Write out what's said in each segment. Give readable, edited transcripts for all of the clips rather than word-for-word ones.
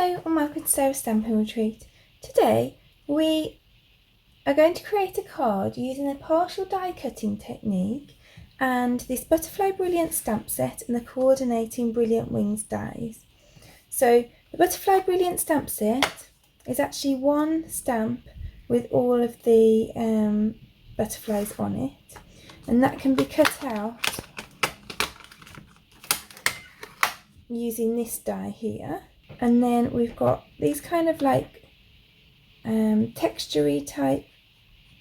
Hello and welcome to Sarah's Stampin' Retreat. Today we are going to create a card using a partial die cutting technique and this Butterfly Brilliance stamp set and the coordinating Brilliant Wings dies. So the Butterfly Brilliance stamp set is actually one stamp with all of the butterflies on it, and that can be cut out using this die here. And then we've got these kind of like texture-y type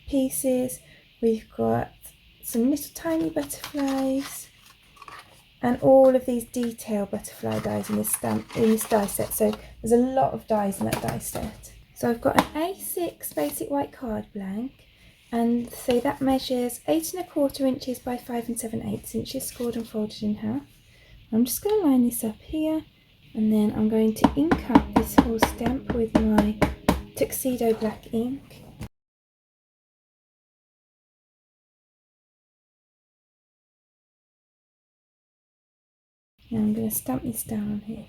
pieces. We've got some little tiny butterflies and all of these detail butterfly dies in this die set. So there's a lot of dies in that die set. So I've got an A6 basic white card blank, and so that measures 8 1/4 inches by 5 7/8 inches, scored and folded in half. I'm just going to line this up here, and then I'm going to ink up this whole stamp with my tuxedo black ink. And I'm going to stamp this down on here.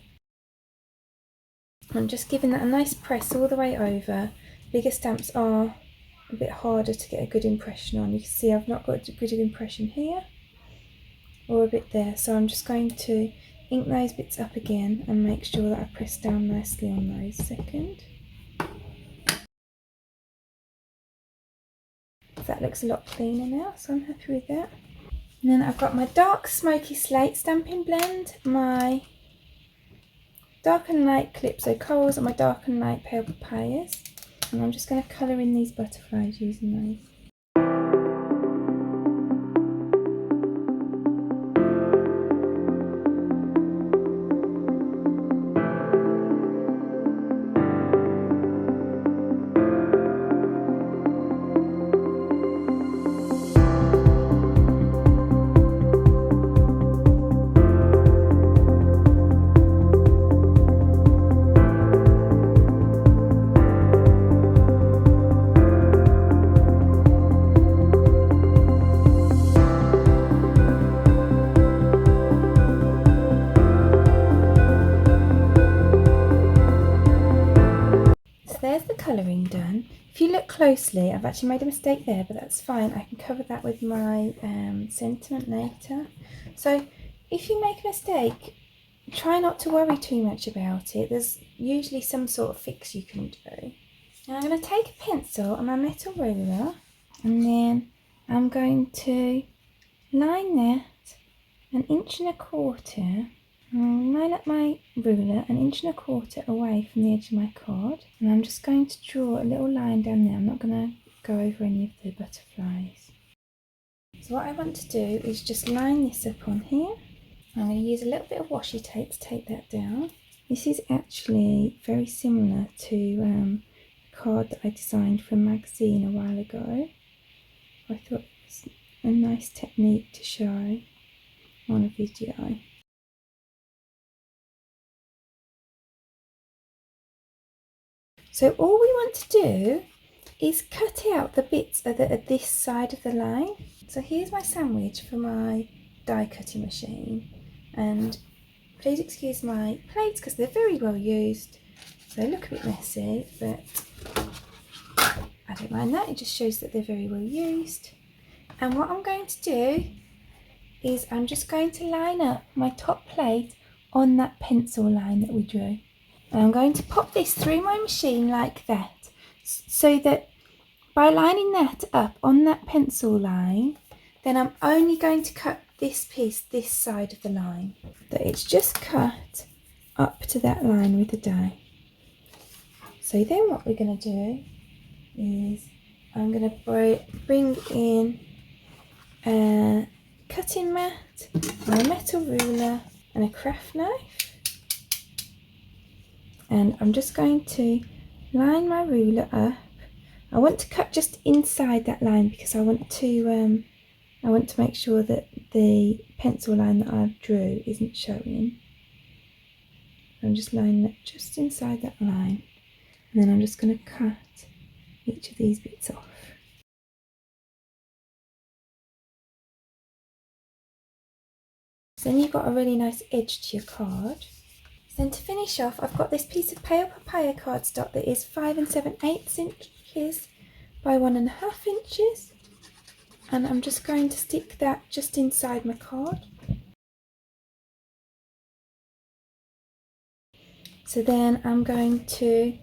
I'm just giving that a nice press all the way over. Bigger stamps are a bit harder to get a good impression on. You can see I've not got a good impression here or a bit there, so I'm just going to ink those bits up again and make sure that I press down nicely on those a second. That looks a lot cleaner now, so I'm happy with that. And then I've got my dark smoky slate stamping blend, my dark and light calypso corals, and my dark and light pale papayas. And I'm just going to colour in these butterflies using those. There's the colouring done. If you look closely, I've actually made a mistake there, but that's fine. I can cover that with my sentiment later. So if you make a mistake, try not to worry too much about it. There's usually some sort of fix you can do. Now I'm going to take a pencil and my metal ruler, and then I'm going to line that 1 1/4 inch. I'll line up my ruler 1 1/4 inch away from the edge of my card, and I'm just going to draw a little line down there. I'm not going to go over any of the butterflies. So what I want to do is just line this up on here. I'm going to use a little bit of washi tape to take that down. This is actually very similar to a card that I designed for a magazine a while ago. I thought it was a nice technique to show on a video. So all we want to do is cut out the bits that are this side of the line. So here's my sandwich for my die cutting machine, and please excuse my plates because they're very well used. They look a bit messy, but I don't mind that. It just shows that they're very well used. And what I'm going to do is I'm just going to line up my top plate on that pencil line that we drew. And I'm going to pop this through my machine like that, so that by lining that up on that pencil line, then I'm only going to cut this piece this side of the line. That it's just cut up to that line with the die. So then what we're going to do is I'm going to bring in a cutting mat, my metal ruler and a craft knife. And I'm just going to line my ruler up. I want to cut just inside that line because I want to make sure that the pencil line that I drew isn't showing. I'm just lining it just inside that line, and then I'm just going to cut each of these bits off. So then you've got a really nice edge to your card. So Then to finish off, I've got this piece of pale papaya cardstock that is 5 7/8 inches by 1.5 inches. And I'm just going to stick that just inside my card. So then I'm going to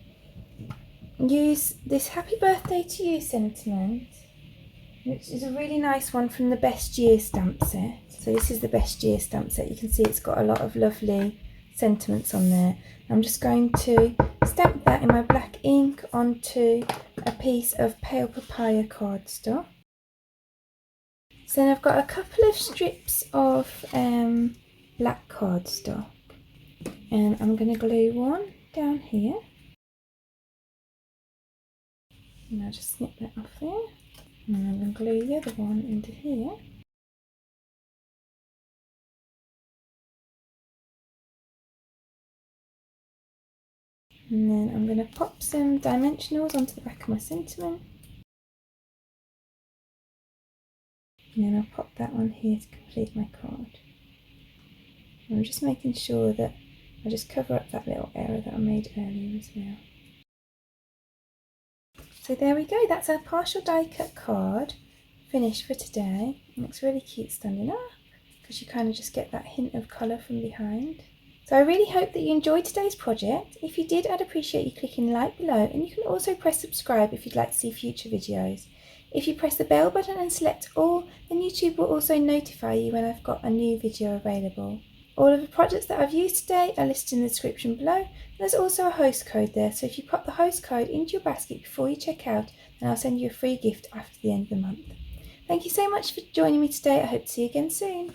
use this Happy Birthday to You sentiment, which is a really nice one from the Best Year stamp set. So this is the Best Year stamp set. You can see it's got a lot of lovely sentiments on there. I'm just going to stamp that in my black ink onto a piece of pale papaya cardstock. So then I've got a couple of strips of black cardstock, and I'm going to glue one down here, and I'll just snip that off there, and I'm going to glue the other one into here. And then I'm going to pop some dimensionals onto the back of my sentiment. And then I'll pop that on here to complete my card. And I'm just making sure that I just cover up that little error that I made earlier as well. So there we go, that's our partial die cut card finished for today. It looks really cute standing up because you kind of just get that hint of colour from behind. So I really hope that you enjoyed today's project. If you did, I'd appreciate you clicking like below, and you can also press subscribe if you'd like to see future videos. If you press the bell button and select all, then YouTube will also notify you when I've got a new video available. All of the projects that I've used today are listed in the description below, and there's also a host code there, so if you pop the host code into your basket before you check out, then I'll send you a free gift after the end of the month. Thank you so much for joining me today. I hope to see you again soon.